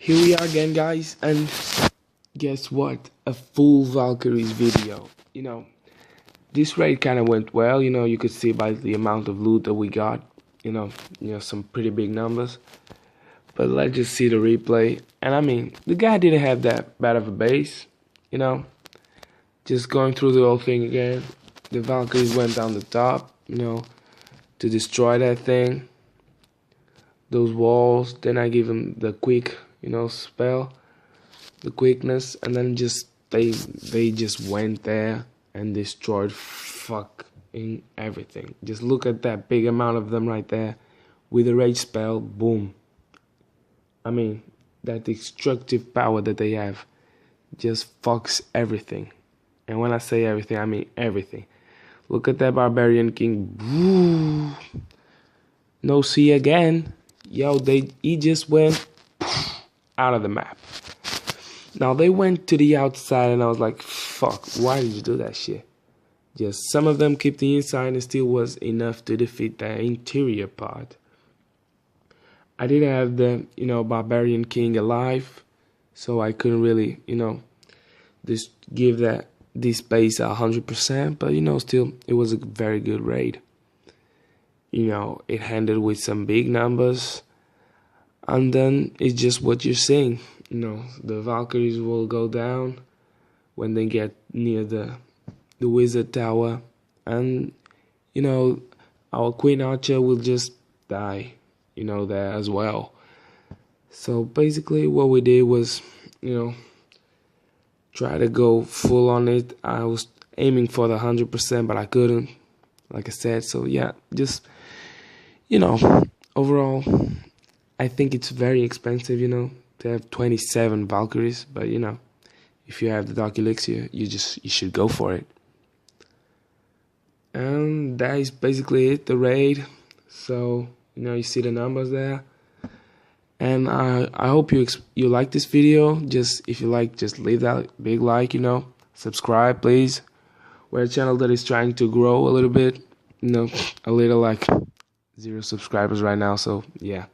Here we are again, guys, and guess what? A full Valkyries video. This raid kind of went well. You could see by the amount of loot that we got. Some pretty big numbers. But let's just see the replay. And I mean, the guy didn't have that bad of a base. Just going through the whole thing again. The Valkyries went down the top, to destroy that thing. Those walls. Then I give him the quick, spell, the quickness, and then they just went there and destroyed fucking everything. Just look at that big amount of them right there with a rage spell. Boom. I mean, that destructive power that they have just fucks everything. And when I say everything, I mean everything. Look at that barbarian king. Woo. No see again. Yo, he just went out of the map. Now they went to the outside and I was like, fuck, why did you do that shit? Just some of them kept the inside and still was enough to defeat the interior part. I didn't have the, barbarian king alive, so I couldn't really, just give this base 100%, but still it was a very good raid. It ended with some big numbers, and then it's just what you're seeing. The Valkyries will go down when they get near the wizard tower, and our Queen Archer will just die, there as well. So basically what we did was, try to go full on it. I was aiming for the 100%, but I couldn't, like I said. So yeah, just overall, I think it's very expensive, to have 27 Valkyries. But if you have the Dark Elixir, you should go for it. And that is basically it, the raid. So you see the numbers there. And I hope you like this video. Just if you like, just leave that big like, subscribe please. We're a channel that is trying to grow a little bit, a little, like 0 subscribers right now, so yeah.